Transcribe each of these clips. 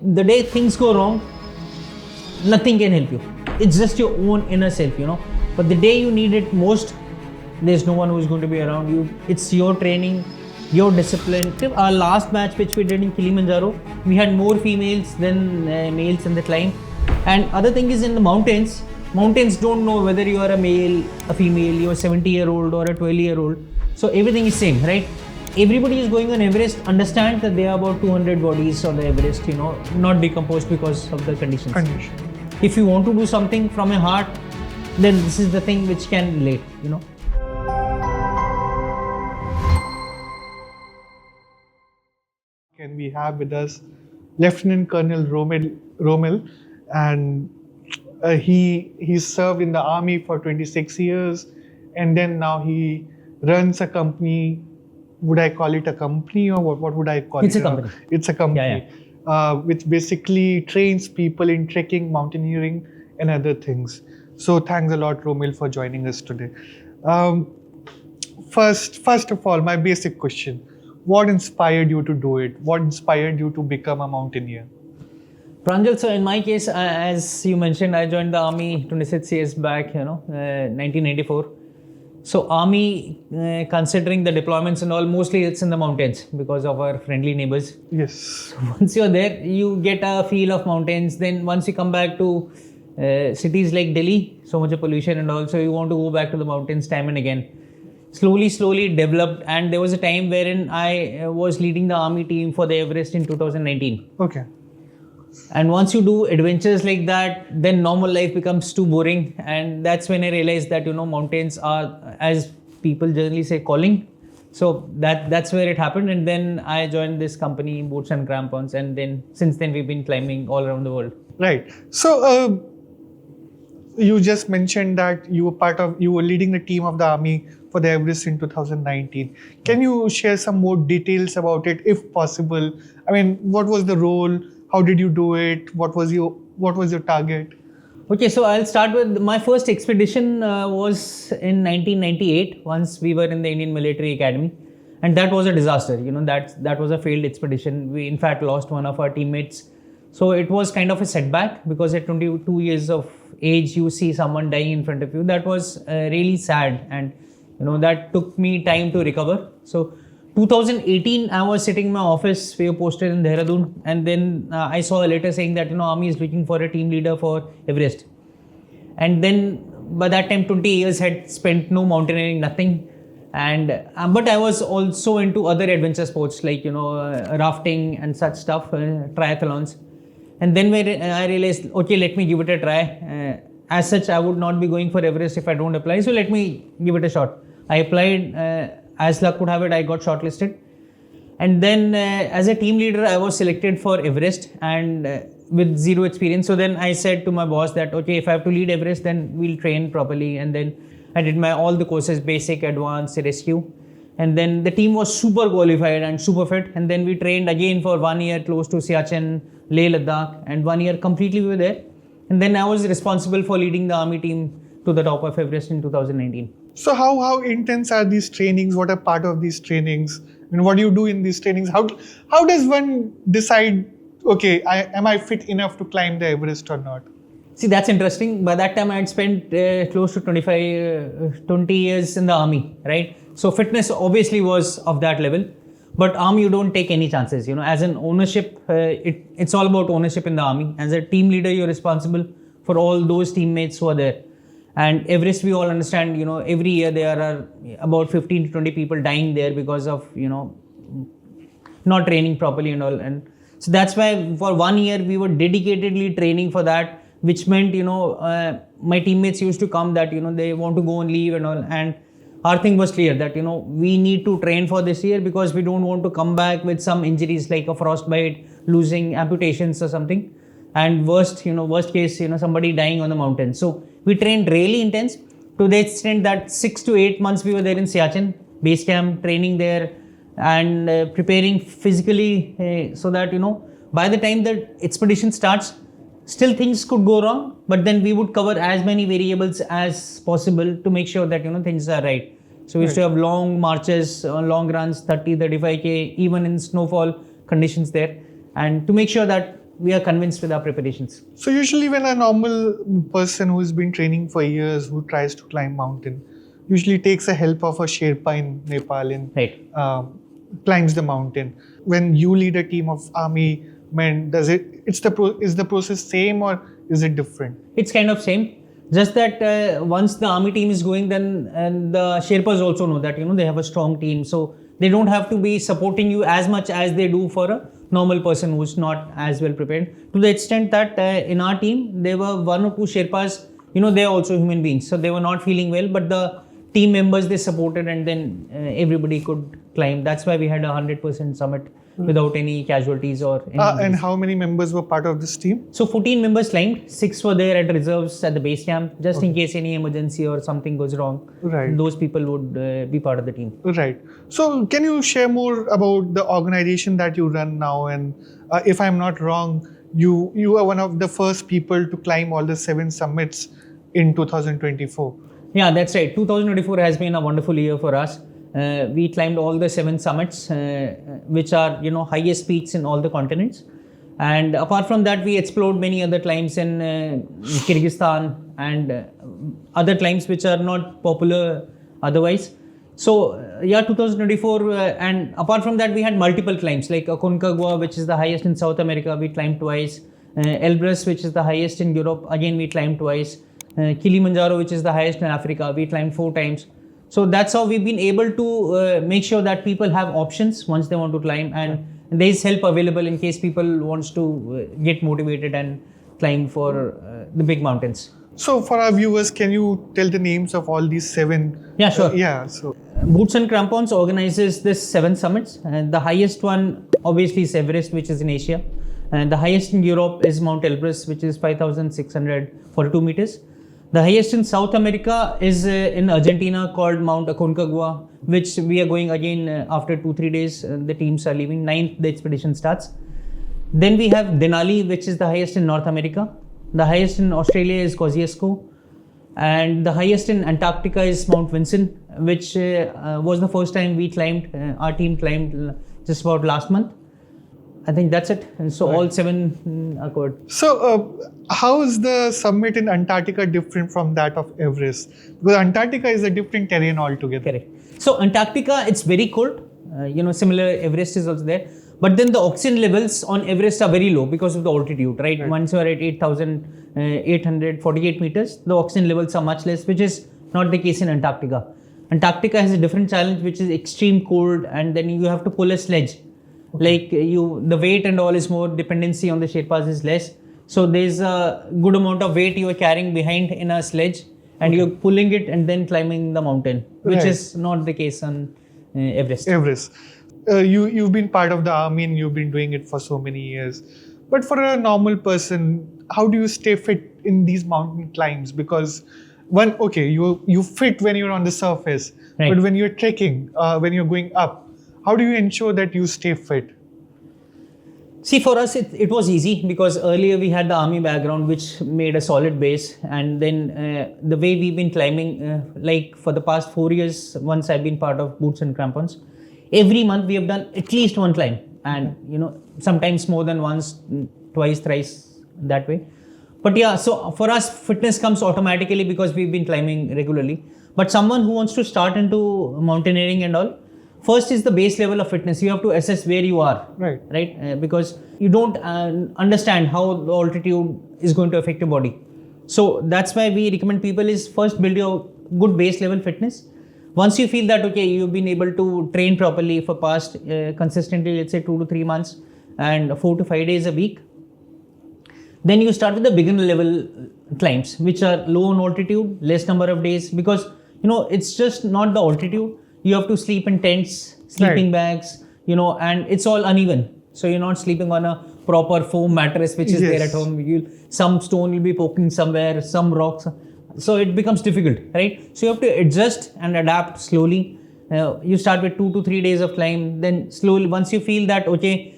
the day things go wrong, nothing can help you. It's just your own inner self, But the day you need it most, there's no one who's going to be around you. It's your training, your discipline. Our last match which we did in Kilimanjaro, we had more females than males in the climb. And other thing is, in the mountains don't know whether you are a male, a female, you're a 70-year-old or a 12-year-old. So everything is same, right? Everybody is going on Everest, understand that there are about 200 bodies on the Everest, not decomposed because of the conditions. If you want to do something from your heart, then this is the thing which can relate, And we have with us Lieutenant Colonel Romil, and he served in the army for 26 years, and then now he runs a company. Would I call it a company, or what would I call it? It's a company. It's a company, which basically trains people in trekking, mountaineering, and other things. So thanks a lot, Romil, for joining us today. First of all, my basic question: what inspired you to do it? What inspired you to become a mountaineer? Pranjal, so in my case, as you mentioned, I joined the army 26 years back, 1994. So army, considering the deployments and all, mostly it's in the mountains because of our friendly neighbors. Yes. So once you're there, you get a feel of mountains. Then once you come back to cities like Delhi, so much of pollution and all, so you want to go back to the mountains time and again. Slowly developed, and there was a time wherein I was leading the army team for the Everest in 2019. Okay. And once you do adventures like that, then normal life becomes too boring. And that's when I realized that, mountains are, as people generally say, calling. So that's where it happened. And then I joined this company, Boots and Crampons. And then since then, we've been climbing all around the world. Right. So you just mentioned that you were leading the team of the army for the Everest in 2019. Can you share some more details about it, if possible? I mean, what was the role? How did you do it? What was your target? Okay, so I'll start with my first expedition was in 1998. Once we were in the Indian Military Academy, and that was a disaster. That was a failed expedition. We in fact lost one of our teammates. So it was kind of a setback, because at 22 years of age, you see someone dying in front of you. That was really sad, and that took me time to recover. So 2018, I was sitting in my office. We were posted in Dehradun, and then I saw a letter saying that army is looking for a team leader for Everest. And then by that time, 20 years had spent, no mountaineering, nothing. And but I was also into other adventure sports like rafting and such stuff, triathlons. And then I realized, okay, let me give it a try. As such, I would not be going for Everest if I don't apply. So let me give it a shot. I applied. As luck would have it, I got shortlisted. And then as a team leader, I was selected for Everest, and with zero experience. So then I said to my boss that, okay, if I have to lead Everest, then we'll train properly. And then I did all the courses, basic, advanced, rescue. And then the team was super qualified and super fit. And then we trained again for 1 year close to Siachen, Leh Ladakh, and 1 year completely we were there. And then I was responsible for leading the army team to the top of Everest in 2019. So how intense are these trainings? What are part of these trainings? And what do you do in these trainings? How does one decide, okay, am I fit enough to climb the Everest or not? See, that's interesting. By that time, I had spent close to 20 years in the army, right? So fitness obviously was of that level. But army, you don't take any chances. As an ownership, it's all about ownership in the army. As a team leader, you're responsible for all those teammates who are there. And Everest, we all understand, every year there are about 15 to 20 people dying there because of, not training properly and all. And so that's why for 1 year, we were dedicatedly training for that, which meant, my teammates used to come that, they want to go on leave and all. And our thing was clear that, we need to train for this year because we don't want to come back with some injuries like a frostbite, losing amputations or something. And worst case, somebody dying on the mountain. So we trained really intense to the extent that 6 to 8 months we were there in Siachen, base camp, training there and preparing physically so that, by the time the expedition starts, still things could go wrong, but then we would cover as many variables as possible to make sure that, things are right. So we used to have long marches, long runs, 30, 35K, even in snowfall conditions there. And to make sure that we are convinced with our preparations. So usually when a normal person who's been training for years, who tries to climb mountain, usually takes the help of a Sherpa in Nepal and Right. climbs the mountain. When you lead a team of army men, is the process same or is it different? It's kind of same. Just that once the army team is going, then and the Sherpas also know that they have a strong team, so they don't have to be supporting you as much as they do for a normal person who's not as well prepared. To the extent that in our team there were one or two Sherpas, they are also human beings, so they were not feeling well, but the team members they supported, and then everybody could climb. That's why we had 100% summit without any casualties or any And injuries. how many members were part of this team? So 14 members climbed, 6 were there at reserves at the base camp, just in case any emergency or something goes wrong. Right. Those people would be part of the team. Right. So can you share more about the organization that you run now? And if I'm not wrong, you are one of the first people to climb all the 7 summits in 2024. Yeah, that's right. 2024 has been a wonderful year for us. We climbed all the 7 summits, which are highest peaks in all the continents. And apart from that, we explored many other climbs in Kyrgyzstan and other climbs which are not popular otherwise. So 2024, and apart from that, we had multiple climbs like Aconcagua, which is the highest in South America. We climbed twice. Elbrus, which is the highest in Europe. Again, we climbed twice. Kilimanjaro, which is the highest in Africa. We climbed 4 times. So that's how we've been able to make sure that people have options once they want to climb, and there is help available in case people wants to get motivated and climb for the big mountains. So for our viewers, can you tell the names of all these 7? Yeah, sure. So Boots and Crampons organizes this 7 summits, and the highest one obviously is Everest, which is in Asia, and the highest in Europe is Mount Elbrus, which is 5,642 meters. The highest in South America is in Argentina, called Mount Aconcagua, which we are going again after 2-3 days. The teams are leaving. 9th, the expedition starts. Then we have Denali, which is the highest in North America. The highest in Australia is Kosciuszko. And the highest in Antarctica is Mount Vinson, which was the first time we climbed. Our team climbed just about last month. I think that's it. And so all 7 are covered. So, how is the summit in Antarctica different from that of Everest? Because Antarctica is a different terrain altogether. Correct. So Antarctica, it's very cold. Similar Everest is also there. But then the oxygen levels on Everest are very low because of the altitude, right? Once you are at 8,848 meters, the oxygen levels are much less, which is not the case in Antarctica. Antarctica has a different challenge, which is extreme cold, and then you have to pull a sledge. Like the weight and all is more, dependency on the Sherpas is less. So there's a good amount of weight you are carrying behind in a sledge, and you're pulling it and then climbing the mountain, which is not the case on Everest. You've been part of the army and you've been doing it for so many years. But for a normal person, how do you stay fit in these mountain climbs? Because you fit when you're on the surface, Right. but when you're trekking, when you're going up, how do you ensure that you stay fit? See, for us, it was easy because earlier we had the army background, which made a solid base. And then the way we've been climbing, like for the past 4 years, once I've been part of Boots and Crampons, every month we have done at least 1 climb. And, sometimes more than once, twice, thrice, that way. But yeah, so for us, fitness comes automatically because we've been climbing regularly. But someone who wants to start into mountaineering and all, first is the base level of fitness. You have to assess where you are, right? Because you don't understand how the altitude is going to affect your body. So that's why we recommend people is first build your good base level fitness. Once you feel that, okay, you've been able to train properly for past consistently, let's say 2 to 3 months and 4 to 5 days a week, then you start with the beginner level climbs, which are low on altitude, less number of days, because, it's just not the altitude. You have to sleep in tents, sleeping bags, and it's all uneven. So you're not sleeping on a proper foam mattress, which is there at home. Some stone will be poking somewhere, some rocks. So it becomes difficult, right? So you have to adjust and adapt slowly. You start with 2 to 3 days of climb. Then slowly, once you feel that, okay,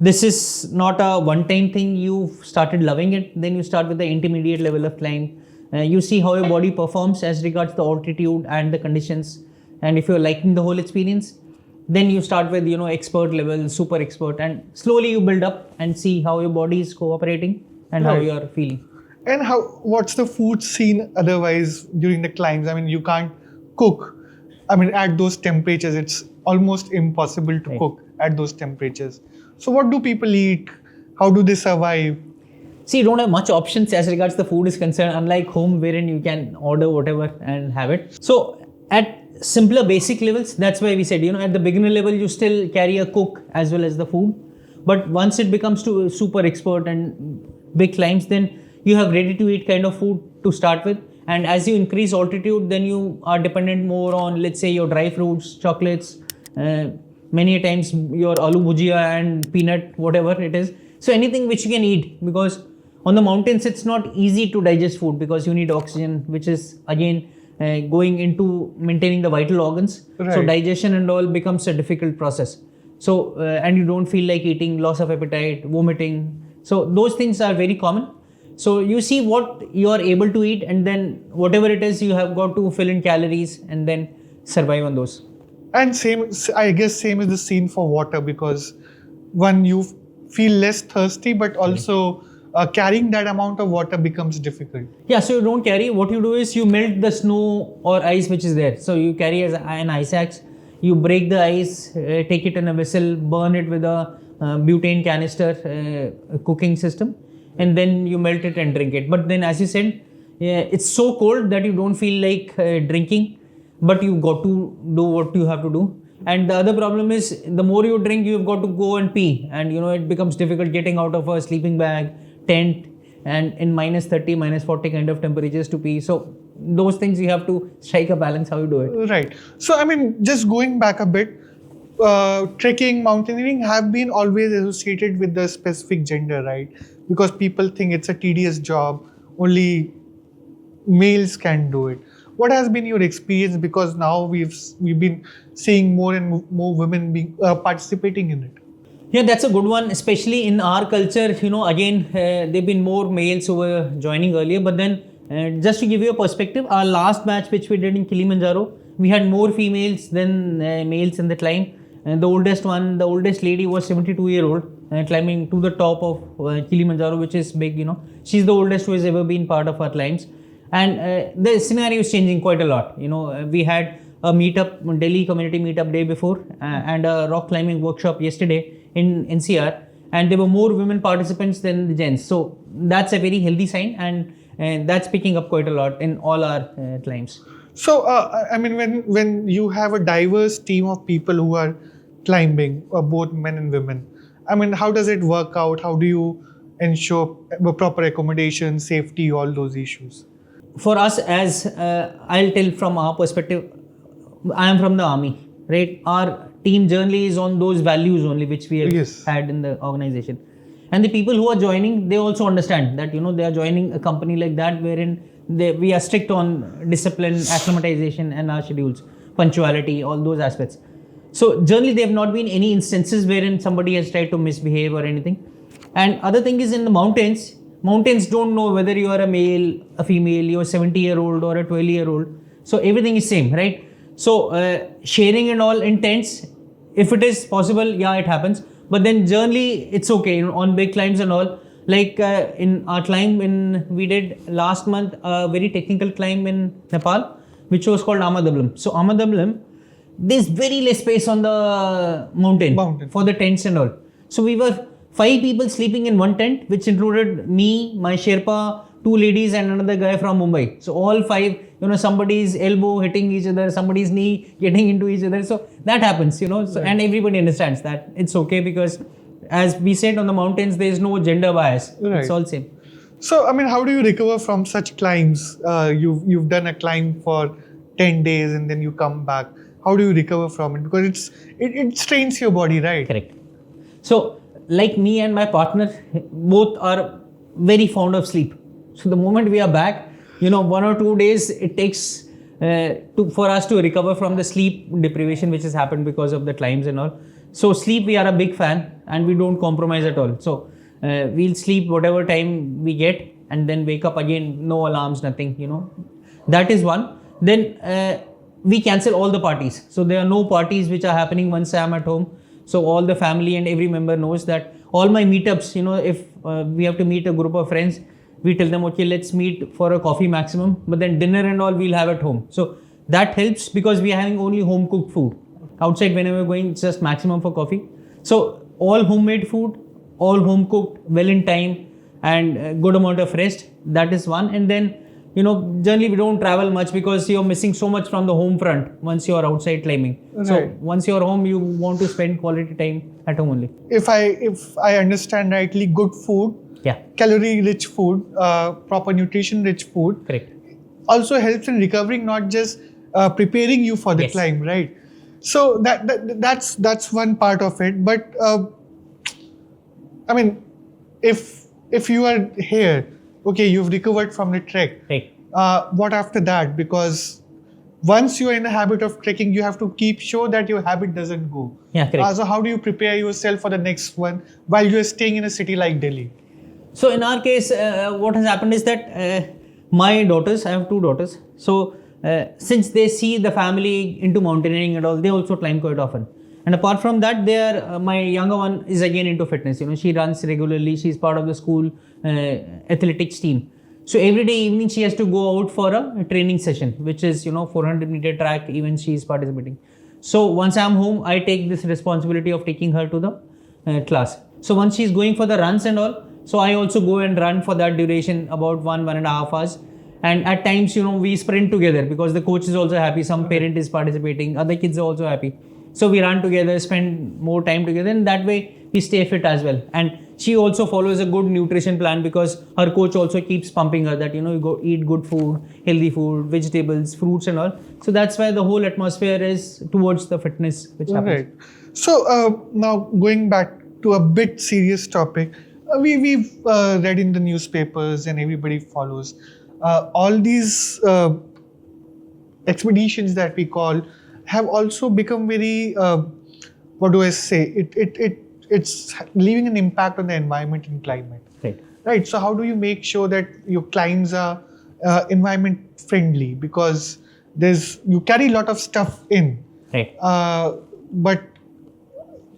this is not a one-time thing, you've started loving it, then you start with the intermediate level of climb. You see how your body performs as regards the altitude and the conditions. And if you're liking the whole experience, Then you start with, expert level, super expert, and slowly you build up and see how your body is cooperating and how Right. you are feeling. And what's the food scene otherwise during the climbs? I mean, you can't cook. I mean, at those temperatures, it's almost impossible to Right. cook at those temperatures. So, what do people eat? How do they survive? See, you don't have much options as regards the food is concerned, unlike home wherein you can order whatever and have it. So at simpler basic levels, that's why we said, at the beginner level, you still carry a cook as well as the food. But once it becomes to super expert and big climbs, then you have ready to eat kind of food to start with. And as you increase altitude, then you are dependent more on, let's say, your dry fruits, chocolates, many times your aloo bhujia and peanut, whatever it is. So anything which you can eat, because on the mountains it's not easy to digest food because you need oxygen, which is again going into maintaining the vital organs. So Right. digestion and all becomes a difficult process. So and you don't feel like eating, loss of appetite, vomiting. So those things are very common. So you see what you are able to eat, and then whatever it is, you have got to fill in calories and then survive on those. And same, I guess, same is the scene for water, because one, you feel less thirsty, but also carrying that amount of water becomes difficult. Yeah, so you don't carry. What you do is you melt the snow or ice which is there. So you carry as an ice axe. You break the ice, take it in a vessel, burn it with a butane canister cooking system, and then you melt it and drink it. But then, as you said, it's so cold that you don't feel like drinking, but you got to do what you have to do. And the other problem is, the more you drink, you've got to go and pee, and it becomes difficult getting out of a sleeping bag, tent, and in minus 30, minus 40 kind of temperatures to pee. So those things you have to strike a balance how you do it. Right. So, I mean, just going back a bit, trekking, mountaineering have been always associated with the specific gender, right? Because people think it's a tedious job, only males can do it. What has been your experience? Because now we've been seeing more and more women being participating in it. Yeah, that's a good one, especially in our culture. Again, there've been more males who were joining earlier, but then just to give you a perspective, our last batch which we did in Kilimanjaro, we had more females than males in the climb. And the oldest lady was 72-year-old, climbing to the top of Kilimanjaro, which is big. She's the oldest who has ever been part of our climbs. And the scenario is changing quite a lot. We had a meetup, Delhi community meetup day before, and a rock climbing workshop yesterday in NCR, and there were more women participants than the gents. So that's a very healthy sign, and that's picking up quite a lot in all our climbs. So, I mean, when you have a diverse team of people who are climbing, both men and women, I mean, how does it work out? How do you ensure proper accommodation, safety, all those issues? For us, as I'll tell from our perspective, I am from the army, right? Our team journey is on those values only which we have Yes. had in the organization. And the people who are joining, they also understand that, they are joining a company like that wherein we are strict on discipline, acclimatization, and our schedules, punctuality, all those aspects. So generally, there have not been any instances wherein somebody has tried to misbehave or anything. And other thing is, in the mountains don't know whether you are a male, a female, you're a 70-year-old or a 12-year-old. So everything is same, right? So sharing and all in tents, if it is possible, yeah, it happens. But then generally, it's okay, on big climbs and all. Like in our climb we did last month, a very technical climb in Nepal, which was called Amadablam. So Amadablam, there's very less space on the mountain for the tents and all. So we were 5 people sleeping in one tent, which included me, my Sherpa, 2 ladies, and another guy from Mumbai. So all 5, somebody's elbow hitting each other, somebody's knee getting into each other. So that happens, So, Right. And everybody understands that it's okay, because as we said, on the mountains, there is no gender bias. Right. It's all same. So, I mean, how do you recover from such climbs? You've done a climb for 10 days and then you come back. How do you recover from it? Because it strains your body, right? Correct. So, like me and my partner, both are very fond of sleep. So the moment we are back, 1 or 2 days it takes for us to recover from the sleep deprivation which has happened because of the climbs and all. So sleep, we are a big fan, and we don't compromise at all. So we'll sleep whatever time we get, and then wake up again, no alarms, nothing. That is one. Then we cancel all the parties. So there are no parties which are happening once I'm at home. So all the family and every member knows that all my meetups, if we have to meet a group of friends, we tell them, okay, let's meet for a coffee maximum, but then dinner and all we'll have at home. So that helps because we are having only home cooked food. Outside, whenever we're going, it's just maximum for coffee. So all homemade food, all home cooked, well in time, and a good amount of rest. That is one. And then, generally we don't travel much because you're missing so much from the home front once you're outside climbing. Right. So once you're home, you want to spend quality time at home only. If I understand rightly, good food, Yeah, calorie rich food, proper nutrition rich food, correct. also helps in recovering, not just preparing you for the Yes. climb, right? So that's one part of it. But I mean, if you are here, okay, you've recovered from the trek. Right. What after that? Because once you are in the habit of trekking, you have to keep sure that your habit doesn't go. Yeah, correct. So how do you prepare yourself for the next one while you are staying in a city like Delhi? So in our case, what has happened is that my daughters, I have two daughters. So since they see the family into mountaineering and all, they also climb quite often. And apart from that, they are my younger one is again into fitness. She runs regularly. She's part of the school athletics team. So every day evening she has to go out for a training session, which is 400-meter track. Even she is participating. So once I'm home, I take this responsibility of taking her to the class. So once she's going for the runs and all, so I also go and run for that duration, about 1.5 hours. And at times, we sprint together because the coach is also happy. Some parent is participating. Other kids are also happy. So we run together, spend more time together, and that way we stay fit as well. And she also follows a good nutrition plan because her coach also keeps pumping her that, you go eat good food, healthy food, vegetables, fruits and all. So that's why the whole atmosphere is towards the fitness which happens. Right. So now going back to a bit serious topic, we've read in the newspapers and everybody follows all these expeditions that we call have also become very what do I say? It's leaving an impact on the environment and climate. Right. Right. So how do you make sure that your climbs are environment friendly? Because you carry a lot of stuff in, Right. but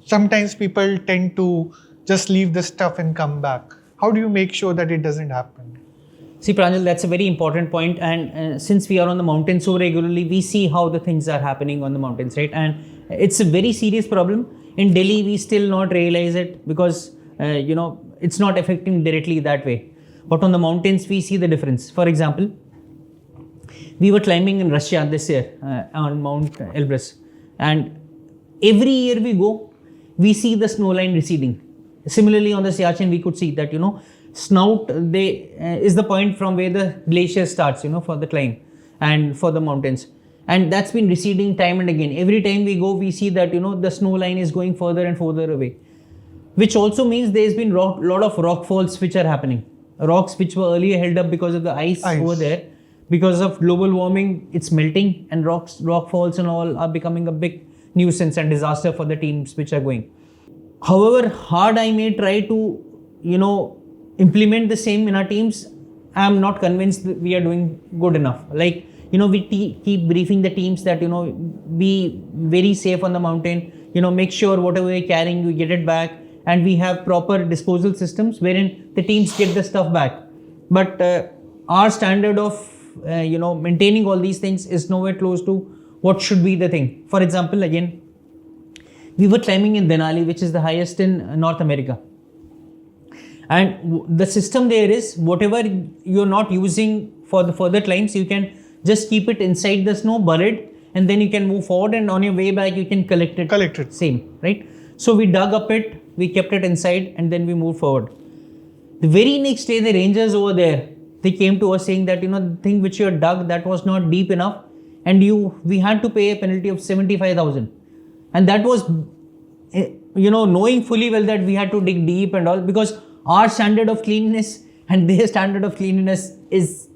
sometimes people tend to just leave the stuff and come back. How do you make sure that it doesn't happen? See, Pranjal, that's a very important point. And since we are on the mountain so regularly, we see how the things are happening on the mountains, right? And it's a very serious problem. In Delhi, we still not realize it because, it's not affecting directly that way. But on the mountains, we see the difference. For example, we were climbing in Russia this year on Mount Everest. And every year we go, we see the snow line receding. Similarly, on the Siachen, we could see that, snout is the point from where the glacier starts, for the climb and for the mountains. And that's been receding time and again. Every time we go, we see that, the snow line is going further and further away. Which also means there's been lot of rock falls which are happening. Rocks which were earlier held up because of the ice. Over there. Because of global warming, it's melting and rock falls and all are becoming a big nuisance and disaster for the teams which are going. However hard I may try to, implement the same in our teams, I'm not convinced that we are doing good enough. Like, we keep briefing the teams that, be very safe on the mountain, make sure whatever you're carrying, you get it back. And we have proper disposal systems wherein the teams get the stuff back. But our standard of, maintaining all these things is nowhere close to what should be the thing. For example, again, we were climbing in Denali, which is the highest in North America. And the system there is, whatever you're not using for the further climbs, you can just keep it inside the snow, buried, and then you can move forward, and on your way back, you can collect it. Same, right? So we dug up it, we kept it inside, and then we moved forward. The very next day, the rangers over there, they came to us saying that, the thing which you had dug, that was not deep enough, and we had to pay a penalty of 75,000. And that was, knowing fully well that we had to dig deep and all, because our standard of cleanliness and their standard of cleanliness is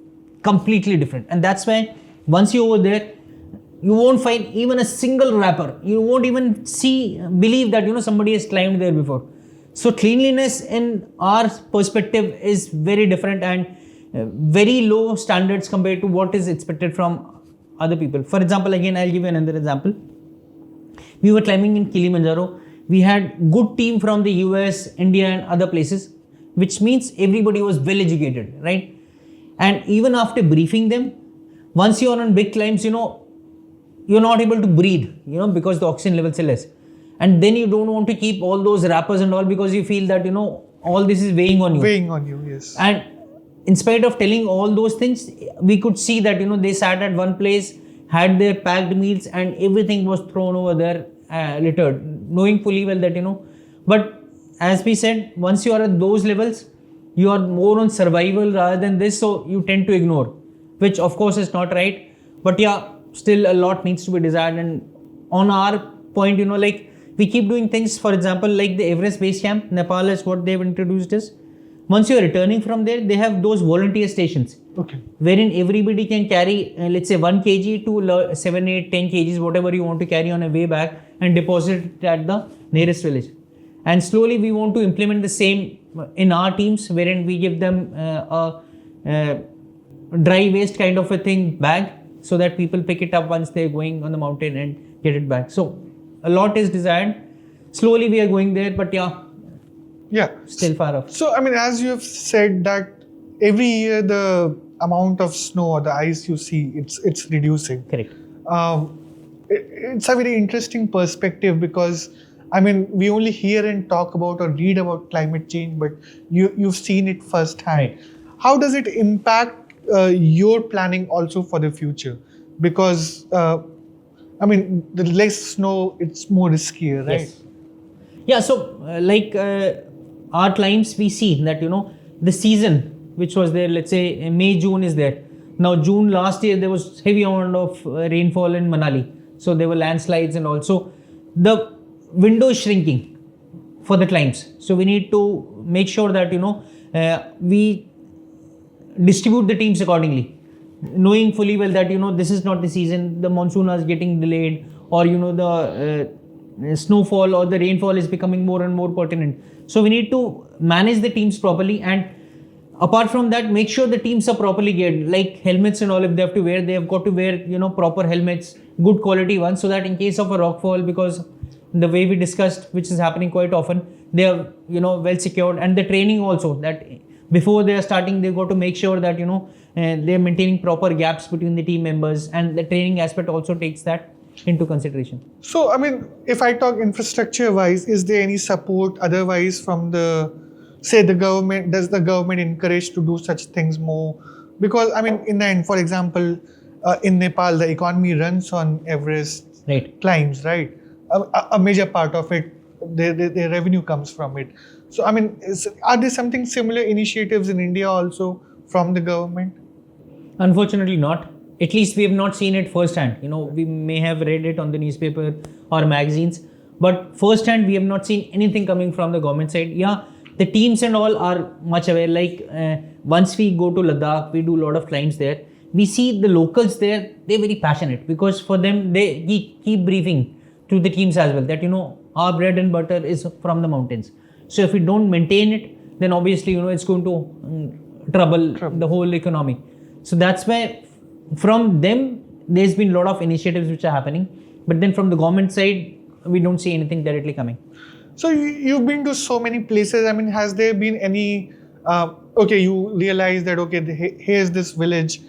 completely different. And that's why once you're over there, you won't find even a single wrapper. You won't even believe that, somebody has climbed there before. So cleanliness in our perspective is very different and very low standards compared to what is expected from other people. For example, again, I'll give you another example. We were climbing in Kilimanjaro. We had good team from the US, India, and other places, which means everybody was well educated, right? And even after briefing them, once you are on big climbs, you're not able to breathe, because the oxygen levels are less. And then you don't want to keep all those wrappers and all because you feel that, all this is weighing on you. Weighing on you, yes. And in spite of telling all those things, we could see that, they sat at one place, had their packed meals, and everything was thrown over there, littered, knowing fully well that, but as we said, once you are at those levels, you are more on survival rather than this, so you tend to ignore, which of course is not right. But yeah, still a lot needs to be desired. And on our point, we keep doing things, for example, like the Everest base camp, Nepal is what they've introduced is, once you're returning from there, they have those volunteer stations. Okay. Wherein everybody can carry, let's say 1 kg to 7, 8, 10 kgs, whatever you want to carry on a way back, and deposit it at the nearest village. And slowly we want to implement the same in our teams, wherein we give them a dry waste kind of a thing bag, so that people pick it up once they're going on the mountain and get it back. So a lot is desired. Slowly we are going there, but still far off. So, as you have said that every year the amount of snow or the ice you see, it's reducing. Correct. It's a very interesting perspective because, we only hear and talk about or read about climate change, but you've seen it firsthand. Right. How does it impact your planning also for the future? Because, the less snow, it's more riskier, right? Yes. Yeah, so our climbs, we see that, the season which was there, let's say May, June is there. Now, June last year, there was heavy amount of rainfall in Manali. So there were landslides and also the window is shrinking for the climbs. So we need to make sure that, we distribute the teams accordingly, knowing fully well that, this is not the season, the monsoon is getting delayed, or, the snowfall or the rainfall is becoming more and more pertinent. So we need to manage the teams properly, and apart from that, make sure the teams are properly geared, like helmets and all. If they have to wear, they have got to wear, proper helmets, good quality ones, so that in case of a rockfall, because the way we discussed, which is happening quite often, they are, well secured. And the training also, that before they are starting, they've got to make sure that, they're maintaining proper gaps between the team members, and the training aspect also takes that into consideration. So, if I talk infrastructure wise, is there any support otherwise from the government? Does the government encourage to do such things more? Because, in the end, for example, in Nepal, the economy runs on Everest climbs, right? A major part of it, their revenue comes from it. So, are there something similar initiatives in India also from the government? Unfortunately not. At least we have not seen it firsthand. We may have read it on the newspaper or magazines, but firsthand we have not seen anything coming from the government side. Yeah, the teams and all are much aware. Like once we go to Ladakh, we do a lot of climbs there. We see the locals there, they're very passionate, because for them, they keep briefing to the teams as well that, our bread and butter is from the mountains. So if we don't maintain it, then obviously, it's going to trouble the whole economy. So that's why from them, there's been a lot of initiatives which are happening. But then from the government side, we don't see anything directly coming. So you've been to so many places. Has there been any, you realize that, here's this village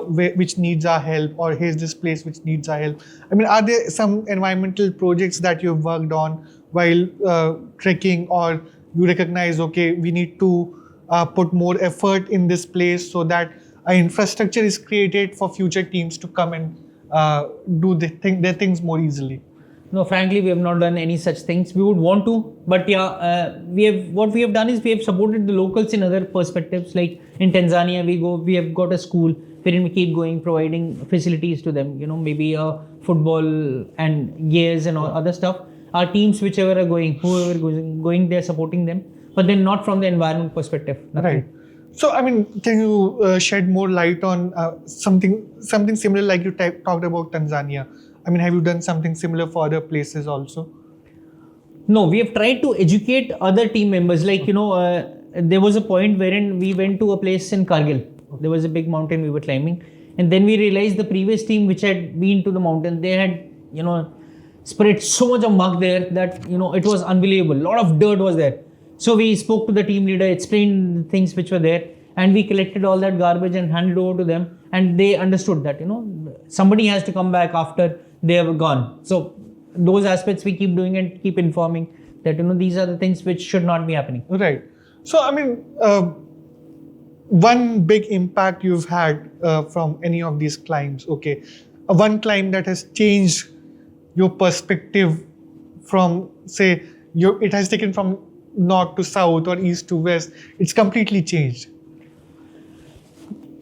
which needs our help, or here's this place which needs our help. Are there some environmental projects that you've worked on while trekking, or you recognize, we need to put more effort in this place so that infrastructure is created for future teams to come and do their things more easily? No, frankly, we have not done any such things. We would want to, but what we have done is we have supported the locals in other perspectives. Like in Tanzania, we have got a school wherein we keep going, providing facilities to them. Maybe football and gears and all other stuff. Our teams, whichever are going, whoever is going, they are supporting them, but then not from the environment perspective. Nothing. Right. So, can you shed more light on something similar like you talked about Tanzania? Have you done something similar for other places also? No, we have tried to educate other team members. Like, there was a point wherein we went to a place in Kargil. There was a big mountain we were climbing. And then we realized the previous team which had been to the mountain, they had, spread so much of muck there that, it was unbelievable. A lot of dirt was there. So we spoke to the team leader, explained things which were there, and we collected all that garbage and handed over to them. And they understood that, somebody has to come back after they have gone. So those aspects we keep doing and keep informing that, these are the things which should not be happening. Right. So, I mean, one big impact you've had from any of these climbs, okay? One climb that has changed your perspective from, say, it has taken from north to south or east to west. It's completely changed.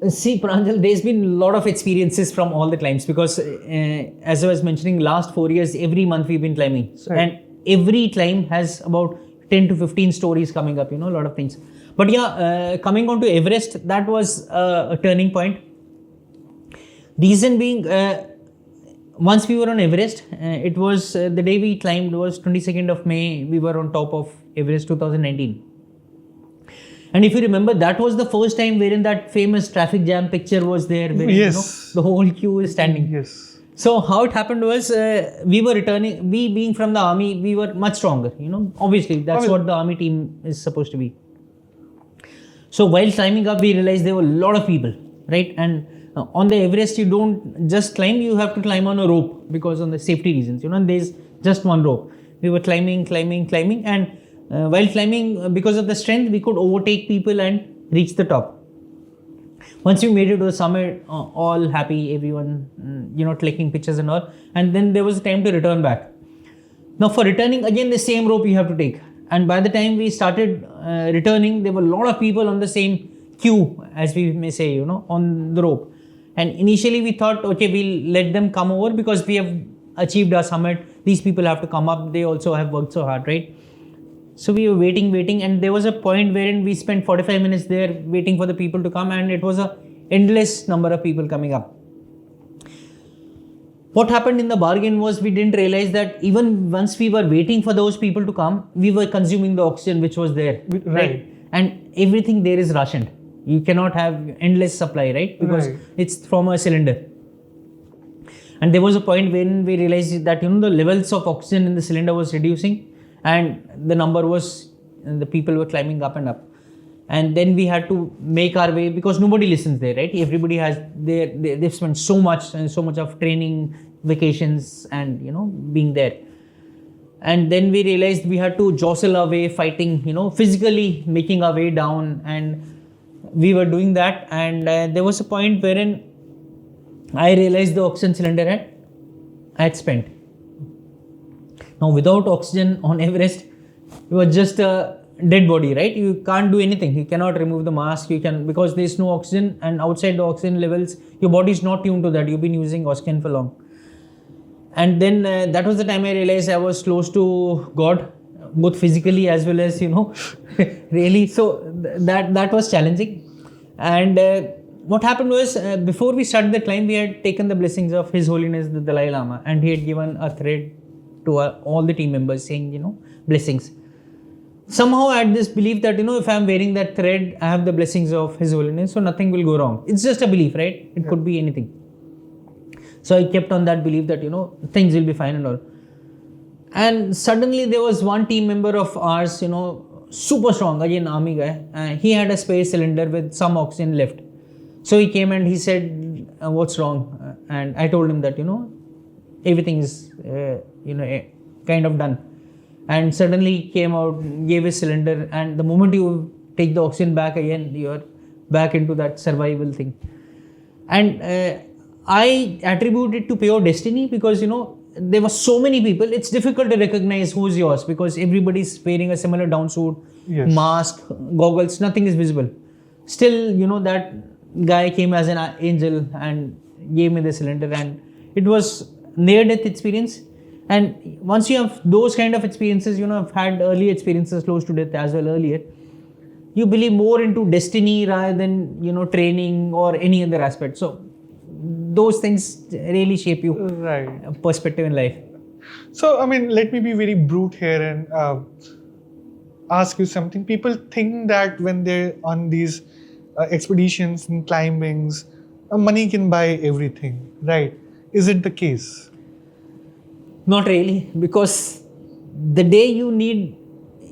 See, Pranjal, there's been a lot of experiences from all the climbs because, as I was mentioning, last 4 years, every month we've been climbing. Right. And every climb has about 10 to 15 stories coming up, a lot of things. But yeah, coming on to Everest, that was a turning point. Reason being, once we were on Everest, it was the day we climbed was 22nd of May. We were on top of Everest 2019. And if you remember, that was the first time wherein that famous traffic jam picture was there. Wherein, Yes. The whole queue is standing. Yes. So how it happened was, we were returning, we being from the army, we were much stronger. Obviously, that's what the army team is supposed to be. So while climbing up, we realized there were a lot of people, right? And on the Everest, you don't just climb, you have to climb on a rope because on the safety reasons, there's just one rope. We were climbing, and while climbing, because of the strength, we could overtake people and reach the top. Once we made it to the summit, all happy, everyone, clicking pictures and all. And then there was time to return back. Now for returning, again, the same rope you have to take. And by the time we started returning, there were a lot of people on the same queue, as we may say, on the rope. And initially we thought, okay, we'll let them come over because we have achieved our summit. These people have to come up. They also have worked so hard, right? So we were waiting, and there was a point wherein we spent 45 minutes there waiting for the people to come, and it was a endless number of people coming up. What happened in the bargain was we didn't realize that even once we were waiting for those people to come, we were consuming the oxygen which was there. Right. And everything there is rationed. You cannot have endless supply, right? Because it's from a cylinder. And there was a point when we realized that, the levels of oxygen in the cylinder was reducing. And the number was, the people were climbing up and up. And then we had to make our way because nobody listens there, right? Everybody has, they've spent so much of training, vacations and, being there. And then we realized we had to jostle our way, fighting, physically making our way down. And we were doing that. And there was a point wherein I realized the oxygen cylinder had spent. Now, without oxygen on Everest, you are just a dead body, right? You can't do anything. You cannot remove the mask. Because there's no oxygen, and outside the oxygen levels, your body is not tuned to that. You've been using oxygen for long. And then that was the time I realized I was close to God, both physically as well as, really. So that was challenging. And what happened was, before we started the climb, we had taken the blessings of His Holiness the Dalai Lama, and he had given a thread to all the team members saying, blessings. Somehow I had this belief that, if I'm wearing that thread, I have the blessings of His Holiness, so nothing will go wrong. It's just a belief, right? It could be anything. So I kept on that belief that, things will be fine and all. And suddenly there was one team member of ours, super strong, again army guy. He had a spare cylinder with some oxygen left. So he came and he said, what's wrong? And I told him that, everything is, kind of done. And suddenly he came out, gave his cylinder, and the moment you take the oxygen back again, you're back into that survival thing. And I attribute it to pure destiny because, there were so many people. It's difficult to recognize who's yours because everybody's wearing a similar down suit, mask, goggles, nothing is visible. Still, that guy came as an angel and gave me the cylinder, and it was near-death experience. And once you have those kind of experiences, I've had early experiences close to death as well earlier, you believe more into destiny rather than, training or any other aspect. So those things really shape you perspective in life. So, let me be very brute here and ask you something. People think that when they're on these expeditions and climbings, money can buy everything, right? Is it the case? Not really, because the day you need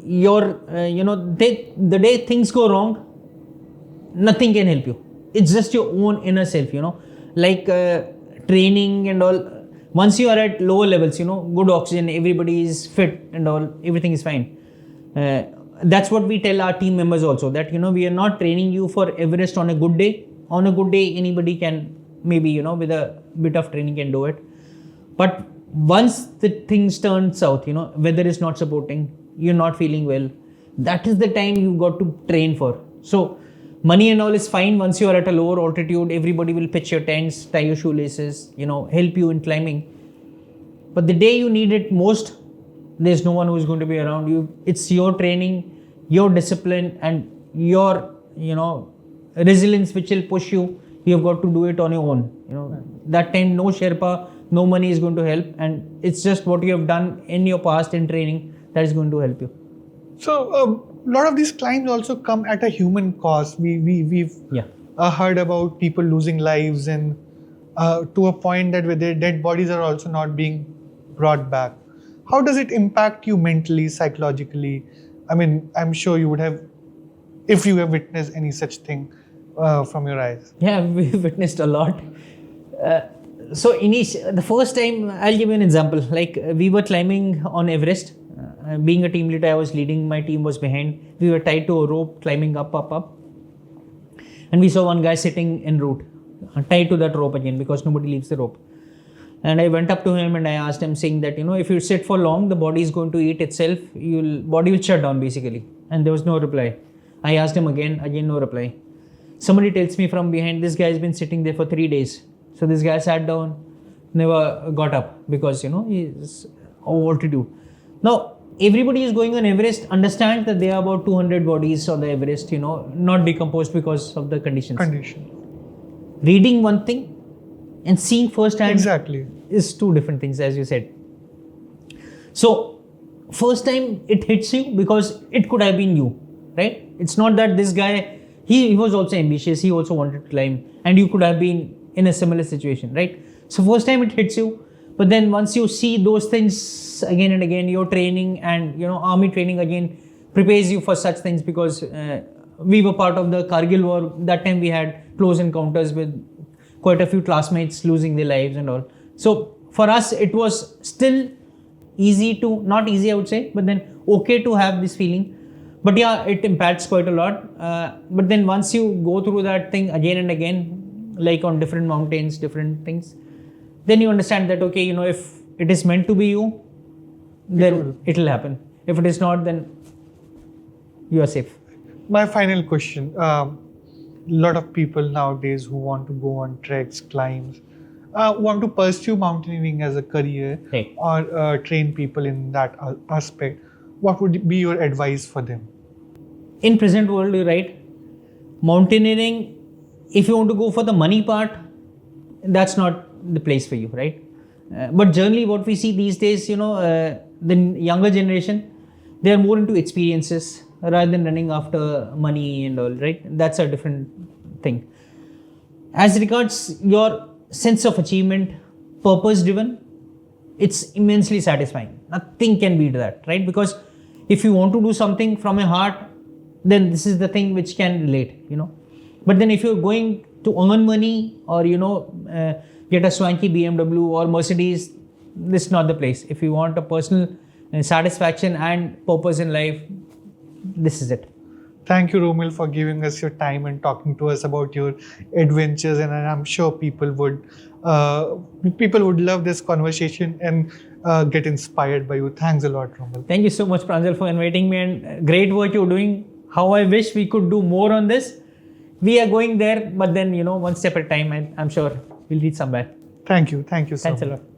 your, the day things go wrong, nothing can help you. It's just your own inner self, like training and all. Once you are at lower levels, good oxygen, everybody is fit and all, everything is fine. That's what we tell our team members also, that, we are not training you for Everest on a good day. On a good day, anybody can maybe, with a bit of training can do it. But once the things turn south, weather is not supporting, you're not feeling well, that is the time you got to train for. So money and all is fine once you are at a lower altitude. Everybody will pitch your tents, tie your shoelaces, help you in climbing. But the day you need it most, there's no one who is going to be around you. It's your training, your discipline, and your, resilience which will push you. You have got to do it on your own. That time no Sherpa, no money is going to help, and it's just what you have done in your past in training that is going to help you. So a lot of these climbs also come at a human cost. We've heard about people losing lives, and to a point that where their dead bodies are also not being brought back. How does it impact you mentally, psychologically? I mean, I'm sure you would have, if you have witnessed any such thing from your eyes. Yeah, we've witnessed a lot. So the first time, I'll give you an example. Like we were climbing on Everest. Being a team leader, I was leading, my team was behind. We were tied to a rope, climbing up. And we saw one guy sitting en route, tied to that rope again, because nobody leaves the rope. And I went up to him and I asked him, saying that, if you sit for long, the body is going to eat itself. Body will shut down basically. And there was no reply. I asked him again, no reply. Somebody tells me from behind, this guy has been sitting there for 3 days. So this guy sat down, never got up, because, he's altitude. Now, everybody is going on Everest, understands that there are about 200 bodies on the Everest, not decomposed because of the conditions. Reading one thing and seeing firsthand is two different things, as you said. So, first time it hits you because it could have been you, right? It's not that this guy, he was also ambitious, he also wanted to climb, and you could have been in a similar situation, right? So, first time it hits you, but then once you see those things again and again, your training and, army training again prepares you for such things, because we were part of the Kargil war. That time we had close encounters with quite a few classmates losing their lives and all. So for us, it was still not easy I would say, but then okay to have this feeling. But yeah, it impacts quite a lot. But then once you go through that thing again and again, like on different mountains, different things, then you understand that, okay, if it is meant to be you, then it will happen. If it is not, then you are safe. My final question. Lot of people nowadays who want to go on treks, climbs, want to pursue mountaineering as a career, or train people in that aspect. What would be your advice for them? In present world, you're right. Mountaineering, if you want to go for the money part, that's not the place for you, right? But generally what we see these days, the younger generation, they are more into experiences rather than running after money and all, right? That's a different thing. As regards your sense of achievement, purpose driven, it's immensely satisfying. Nothing can beat that, right? Because if you want to do something from your heart, then this is the thing which can relate, But then if you're going to earn money or, get a swanky BMW or Mercedes, this is not the place. If you want a personal satisfaction and purpose in life, this is it. Thank you, Romil, for giving us your time and talking to us about your adventures. And I'm sure people would love this conversation and get inspired by you. Thanks a lot, Romil. Thank you so much, Pranjal, for inviting me, and great work you're doing. How I wish we could do more on this. We are going there, but then, one step at a time, and I'm sure we'll reach somewhere. Thank you. Thank you so much. Thanks a lot.